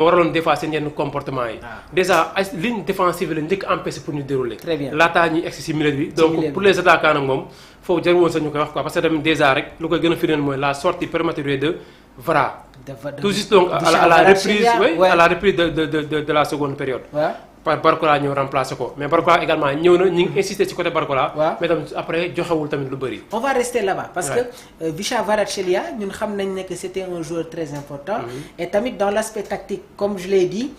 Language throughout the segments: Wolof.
waraloon des fois seen yenn comportement yi. déjà ay ligne défensive la njëkk empêché pour ñu dérouler. très bien laataa ñuy egsi si milieu bi. donc pour les attaquants nag moom foofu jarul woon sax ñu koy wax quoi parce que tamit déjà rek lu koy gën a firndeel mooy la sortie prématurée de Vara. tout juste donc à la reprise à la reprise de la seconde période. par Barcola ñëw remplacer ko mais Barcola également ñëw na ñu ngi insister ci côté Barcola. mais tamit après joxewul tamit lu bëri. on va rester là-bas parce que Visha Kvaratskhelia ñun xam nañ ne que c'était un joueur très important. et tamit dans l'aspect tactique comme je l'ai dit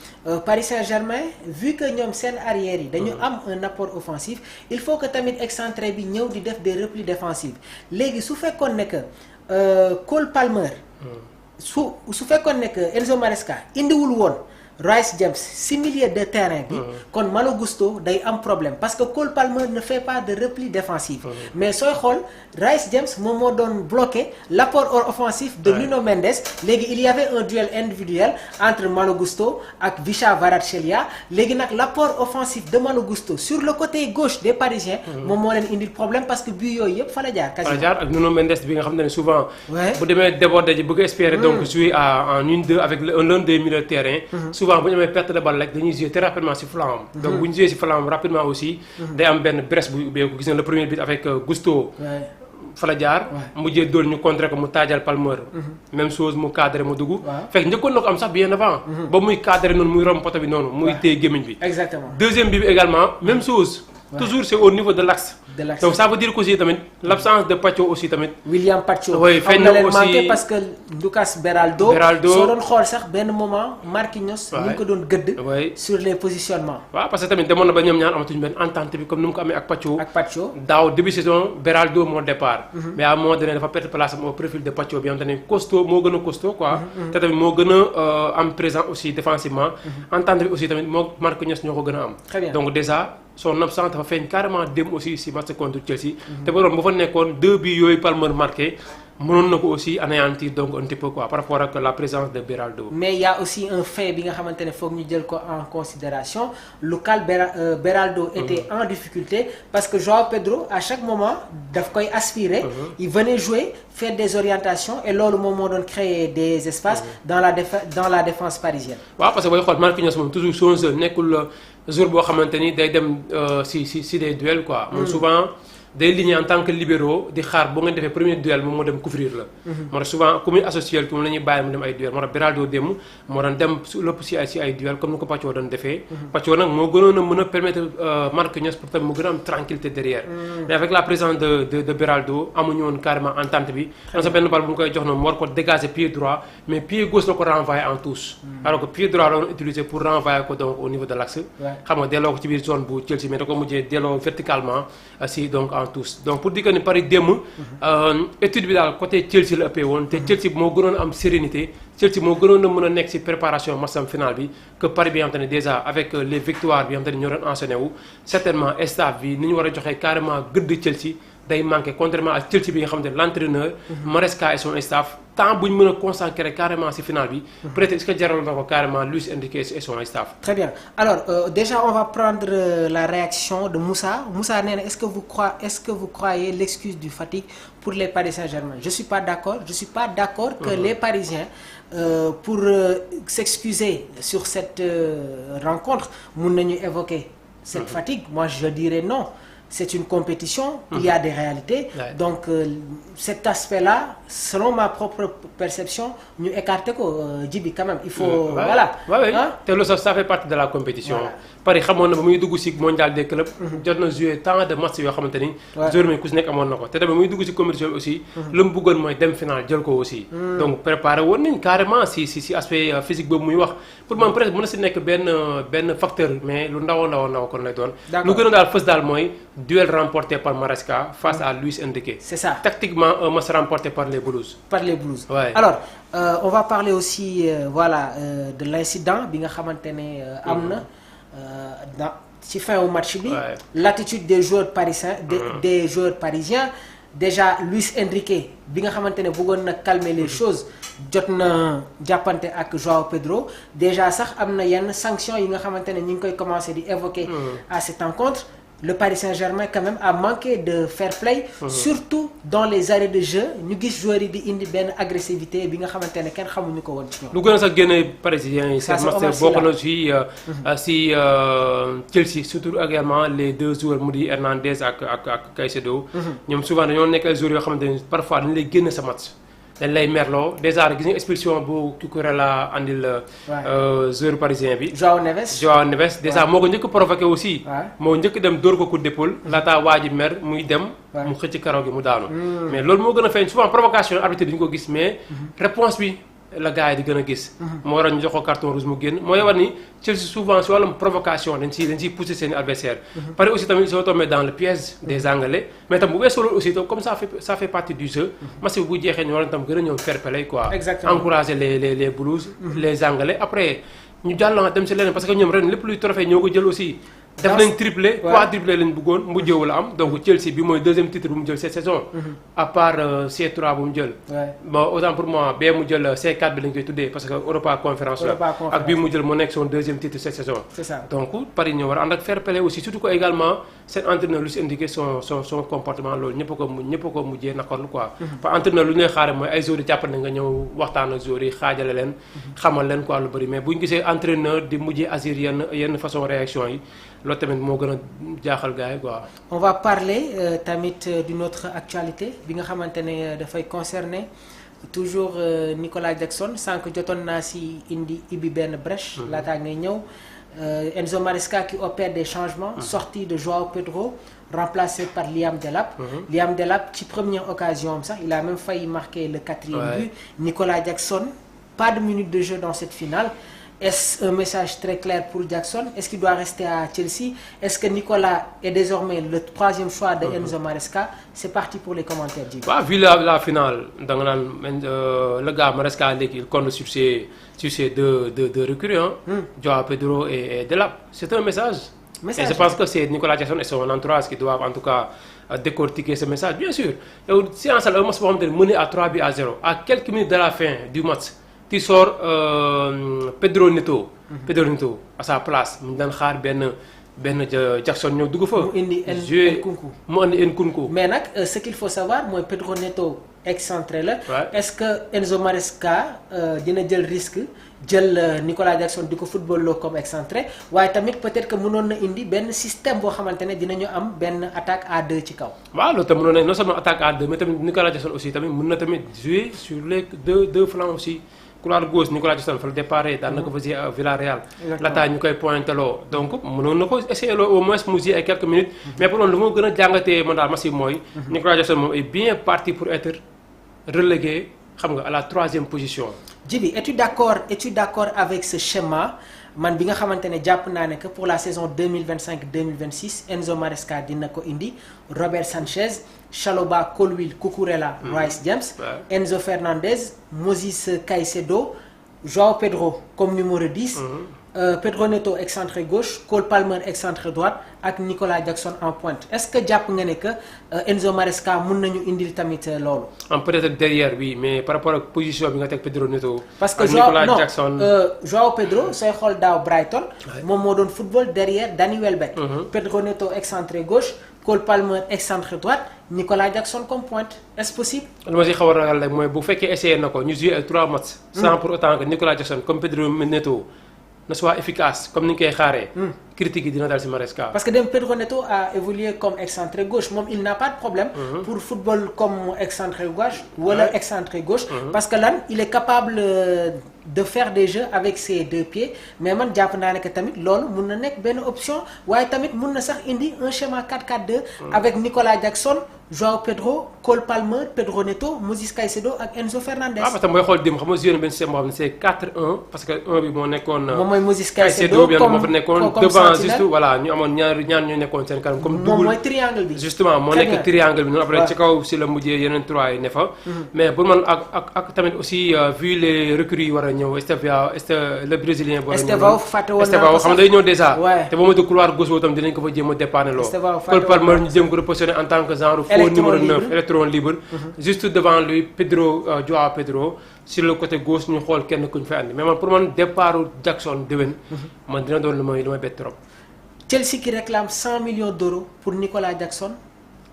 Paris Saint-Germain vu que ñoom seen arrière yi dañu am un apport offensif il faut que tamit excentré bi ñëw di def des replis défensifs léegi su fekkoon ne que Cole Palmer. su fekkoon ne que Enzo Maresca indiwul woon. Rice James si milieu de terrain bi kon Malo Gusto day am problème parce que Cole Palmer ne fait pas de repli défensif mais sooy xool Rice James moom moo doon bloqué l'apport offensif de Nuno Mendes léegi il y avait un duel individuel entre Malo Gusto ak Visha Kvaratskhelia léegi nag l'apport offensif de Malo Gusto sur le côté gauche des Parisiens moom moo leen indil problème parce que but yooyu yëpp fa la jaar quasiment. fa la jaar ak Nuno Mendes bi nga xam ne souvent bu demee déborder ji bëgg espérer donc jouer en 1-2 avec l'un des milieux de terrain souvent bu ñu amee perte de balle rek dañuy jouer très rapidement ci flanc am. donc bu ñu jouer ci flanc am rapidement aussi. day am benn brèche bu ubbeeku gis nga le premier but avec Gusto. fa la jaar. mujjee dóor ñu contrer ko mu taajal Palmer. même chose mu cadré mu dugg. fekk njëkkoon na ko am sax bien avant. ba muy cadré noonu muy romb poto bi noonu. muy téye gémmiñ bi. exactement deuxième bi également même chose. toujours c'est au niveau de l'axe. donc ça veut dire que aussi tamit l'absence de Pacho aussi tamit. William Pacho. oui feeñ na aussi manqué parce que Lucas Beraldo. soo doon xool sax benn moment Marquinhos. ñu ngi ko doon gëdd. sur les positionnements. waaw parce que tamit demoon na ba ñoom ñaar amatuñu benn entente bi comme ni mu ko amee ak Pacho. daaw début saison Beraldo moo départ. mais à un moment donné dafa perdre place am au profil de Pacho bi nga xam ne costaud moo gën a costaud quoi. te tamit moo gën a am présent aussi défensivement. entente bi aussi tamit moo Marquinhos ñoo ko gën a am. très bien donc déjà. son absence dafa feeñ carrément dem aussi si match contre Chelsea. te ba doon bu fa nekkoon 2 buts yooyu Palmer marqué mënoon na ko aussi anéantir donc un petit peu quoi par rapport ak la présence de Beraldo. mais il y a aussi un fait bi nga xamante ne foog ñu jël ko en considération Lucas Beraldo était en difficulté parce que João Pedro à chaque moment daf koy aspirer. il venait jouer faire des orientations et loolu moom moo doon créer des espaces dans la défense parisienne. waaw parce que booy xool Marquinhos moom toujours son jeu nekkul jour boo xamante ni day dem si des duels quoi. moom souvent day ligné en tant que libéro di xaar boo ngeen defee premier duel moom moo dem couvrir la. moo tax souvent ku muy associé moom la ñuy bàyyi mu dem ay duel moo tax Beraldo démb moo doon dem lépp si ay duel comme ni ko Pacho doon defee. Pacho nag moo gënoon a mën a permettre Marquinhos pour tamit mu gën a am tranquillité derrière. mais avec la présence de Beraldo amuñu woon carrément entente bi. am sa benn bal bu mu koy jox noonu mu war ko dégager pied droit mais pied gauche la ko renvoyer en touche. alors que pied droit la doon utiliser pour renvoyer ko donc au niveau de l'axe. xam nga delloo ko ci biir zone bu Chelsea mais da ko mujjee delloo verticalement si donc en touche donc pour dire que ni Paris démb étude bi daal côté Chelsea la ëppee woon te Chelsea moo gënoon am sérénité Chelsea moo gënoon a mën a nekk ci préparation match final bi que Paris bi nga xam te ne déjà avec les victoires bi nga xam te ne ñoo doon enchaîné wu certainement staff bi ni ñu war a joxee carrément gëdd Chelsea day manqué contrairement à Chelsea bi nga xam te ne l'entraîneur Maresca et son staff temps bu ñu mën a consacrer carrément ci final bi peut-être est-ce que jaral na ko carrément Luis Enrique et son staff. très bien alors déjà on va prendre la réaction de Moussa nee na est-ce que vous croyez l'excuse du fatigue pour les Paris Saint-Germain je suis pas d'accord que les Parisiens pour s'excuser sur cette rencontre mun nañu évoquer cette fatigue moi je dirais non. C'est une compétition, il y a des réalités. Donc cet aspect-là, selon ma propre perception, ñu écarter ko Djibi quand même. Il faut voilà. te loolu ça fait partie de la compétition. Paris xamoon na ba muy dugg ci mondial des clubs. jot na jouer tant de matchs yoo xamante ni. joueur mi ku ci nekk amoon na ko te tamit muy dugg ci compétition aussi. lu mu bëggoon mooy dem final jël ko aussi. donc préparé woon nañ carrément ci aspect physique boobu muy wax pour man presque mën na ci nekk benn facteur mais lu ndaw kon lay doon. lu gën a daal fës daal mooy. duel remporté par Maresca face à Luis Enrique. C'est ça. Tactiquement, un match remporté par les Blues. Ouais. Alors, on va parler aussi de l'incident bi nga xamante ne am na ci fin au match bi. L'attitude des joueurs parisiens des joueurs parisiens. Déjà Luis Enrique bi nga xamante ne bëggoon na calmer les choses jot na jàppante ak João Pedro déjà sax am na yenn sanctions yi nga xamante ne ñu ngi koy commencer di évoquer à cette rencontre. le Paris Saint-Germain quand même a manqué de fair play. Surtout dans les arrêts de jeu ñu gis joueurs yi di indi benn agressivité bi nga xamante ne kenn xamuñu ko woon ci ñoom. lu gën a sax génne parisien yi. seen match bokk na si Chelsea surtout également les deux joueurs mu di Hernandez ak Caicedo. ñoom souvent dañoo nekk ay joueurs yoo xamante ne parfois dañu lay génne sa match. dañ lay merloo déjà gis nga expulsion bu Cucurella andil joueur parisien bi. Joao Neves déjà moo ko njëkk provoqué aussi. moo njëkk dem dóor ko coup d'épaule. laataa waa ji mer muy dem. mu xëcc karaw gi mu daanu. mais loolu moo gën a feeñ souvent provocation arbitre duñu ko gis mais réponse bi la gars yi di gën a gis. moo waral ñu jox ko carton rouge mu génn mooy war ni Chelsea souvent si wàllum provocation dañ ciy pousser seen adversaire. Paris aussi tamit ils sont tombés dans le piège des Anglais mais tam bu weesoo loolu aussi comme ça fait partie du jeu. match bi bu jeexee ñu war tam gën a ñëw fair play quoi. exactement encourager les Blues. les Anglais après ñu jàll dem si leneen parce que ñoom ren lépp luy trophée ñoo ko jël aussi. def nañ triplé quadruplé lañ bëggoon mu jëw la am donc Chelsea bi mooy deuxième titre bu mu jël cette saison. à part C3 bu mu jël. bon autant pour moi bee mu jël C4 bi lañ koy tuddee parce que Europa Conférence la ak bii mu jël mu nekk son deuxième titre cette saison. c'est ça donc Paris ñoo war a ànd ak fair play aussi surtout que également seen entraîneur lu si indiqué son comportement loolu ñëpp a ko mujjee naqarlu quoi. parce que entraîneur lu ñuy xaare mooy ay joueurs yi jàpp na nga ñëw waxtaan ak joueurs yi xaajale leen xamal leen quoi lu bëri mais bu ñu gisee entraîneur di mujjee agir yenn façon réaction yi. loolu tamit moo gën a jaaxal gars yi quoi. on va parler tamit d'une autre actualité bi nga xamante ne dafay concerner toujours Nicolas Jackson sànq jotoon naa si ibi benn brèche. laataa ngay ñëw Enzo Maresca qui opère des changements. sortie de Joao Pedro remplacé par Liam Delap. Liam Delap ci première occasion am sax il a même failli marquer le 4e but. Nicolas Jackson pas de minutes de jeu dans cette finale. Est-ce un message très clair pour Jackson? Est-ce qu'il doit rester à Chelsea? Est-ce que Nicolas est désormais le 3e choix de Enzo Maresca? C'est parti pour les commentaires. Vu la finale, le gars Maresca il compte sur ces deux recrues, Joao Pedro et Delap. C'est un message. Et je pense que c'est Nicolas Jackson et son entourage qui doivent en tout cas décortiquer ce message. Bien sûr, si on s'est mené à 3-0, à quelques minutes de la fin du match, tu sors Pedro Neto à sa place mu daan xaar benn Jackson ñëw dugg fa. mu indi Nkunku. mais nag ce qu'il faut savoir mooy Pedro Neto excentré la. est-ce que Enzo Maresca dina jël risque jël Nicolas Jackson di ko football loo comme excentré waaye tamit peut-être que mënoon na indi benn système boo xamante ne dinañu am benn attaque à 2 ci kaw. waaw loolu tamit mënoon na non seulement attaque à 2 mais tamit Nicolas Jackson aussi tamit mën na tamit jouer sur les deux flancs aussi. couloir gauche Nicolas Jackson fa la départ daan na ko fa jouer à Villarreal. laata ñu koy pointé loo donc mënoon na ko essayer loo au moins mu jouer ay quelques minutes. mais pour loolu lu ma gën a jàngatee man daal match bi mooy. Nicolas Jackson moom est bien parti pour être relégué xam nga à la 3e position. Djibi es-tu d'accord avec ce schéma man bi nga xamante ne jàpp naa ne que pour la saison 2025-2026 Enzo Maresca dina ko indi Robert Sanchez Chalobah Colwill Cucurella Rice James Enzo Fernandez Moses Caicedo Joao Pedro comme numéro 10 Pedro Neto excentré gauche Cole Palmer excentré droite ak Nicolas Jackson en pointe est-ce que jàpp nga ne que Enzo Maresca mun nañu indil tamit loolu. peut-être derrière oui mais par rapport ak position bi nga teg Pedro Neto. parce que Joao Pedro sooy xool daaw Brighton. moom moo doon football derrière Danny Welbeck. Pedro Neto excentré gauche Cole Palmer excentré droite Nicolas Jackson comme pointe est-ce possible. li ma si xaw a ragal rek mooy bu fekkee essayé na ko ñu jouer ay 3 matchs. sans pour autant que Nicolas Jackson comme Pedro Neto. ne soit efficace comme ni ñu koy xaaree. critique yi dina dal ci Maresca. parce que dem Pedro Neto a évolué comme excentré gauche moom il n'a pas de problème. pour football comme excentré gauche. wala excentré gauche. parce que lan il est capable de faire des jeux avec ses 2 pieds mais man jàpp naa ne que tamit loolu mun na nekk benn option waaye tamit mun na sax indi un schéma 4-4-2. avec Nicolas Jackson Joao Pedro Cole Palmer Pedro Neto Moses Caicedo ak Enzo Fernandez. parce que mooy xool dim xam nga joué na benn système boo xam ne c'est 4-1 parce que 1 bi moo nekkoon. moom mooy Moses Caicedo moo fa nekkoon devant juste voilà ñu amoon ñaar ñu nekkoon seen kanam. comme double moom mooy triangle bi. justement moo nekk triangle bi noonu après ci kaw si la mujjee yeneen 3 yi ne fa. mais pour man ak tamit aussi vu les recrues yi war a ñëw le brésilien. war a ñëw Estevao fàtte woon naa ko xam nga day ñëw déjà. te ba ma dugg couloir gauche boobu tam dinañ ko fa jéem a dépanner loo. Cole Palmer ñu jéem ko repositionner en tant que genre faux numéro 9 électron libre. juste devant lui Joao Pedro sur le côté gauche ñu xool kenn ku ñu fay andi mais man pour man départ Jackson déwén. man dina doon lu may bett trop. Chelsea qui réclame 100 millions d'euros pour Nicolas Jackson.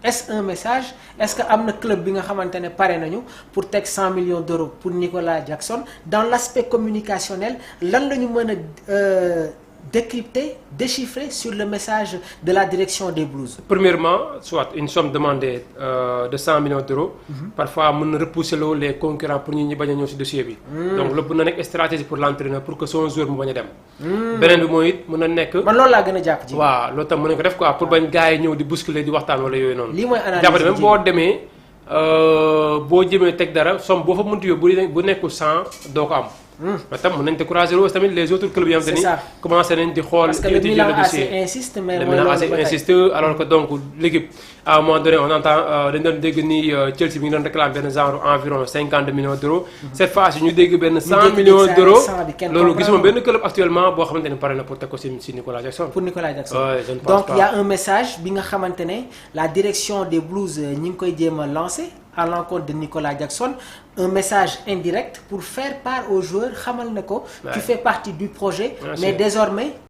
Est-ce un message? Est-ce que am na club bi nga xamante ne pare nañu pour teg 100 millions d'euros pour Nicolas Jackson? Dans l'aspect communicationnel lan la ñu mën a décrypter, déchiffrer sur le message de la direction des Blues? Premièrement, soit une somme demandée de 100 millions d'euros. Parfois, on peut repousser les concurrents pour ne pas gagner ce dossier. Donc, le bon une stratégie pour l'entraîneur pour que son joueur ne gagne pas. Benen bi moy it mën na nek man loolu laa gën a jàpp ji. waaw loolu tam mën na ko def quoi pour bañ gars yi ñëw di bousculer di waxtaan wala yooyu noonu. lii mooy analyse jàppale même boo demee boo jëmee teg dara somme boo fa mënti yóbbu bu nekkul 100 doo ko am. mais tam mën nañ décourager aussi tamit les autres clubs yi nga xamante ni commencé nañ di xool. parce que le Milan AC insiste mais le Milan AC insiste alors que donc l'équipe à un moment donné on entend dañ doon dégg ni Chelsea bi ngi doon réclamer benn genre environ 50 millions d'euros. Cette fois-ci ñu dégg benn 100 millions d'euros loolu gisuma benn club actuellement boo xamante ni pare na pour teg ko si Nicolas Jackson. pour Nicolas Jackson. Ouais, je ne pense donc pas. Il y a un message bi nga xamante ne la direction des Blues ñi ngi koy jéem a lancer à l'encontre de Nicolas Jackson, un message indirect pour faire part aux joueurs xamal ne ko tu fais partie du projet mais désormais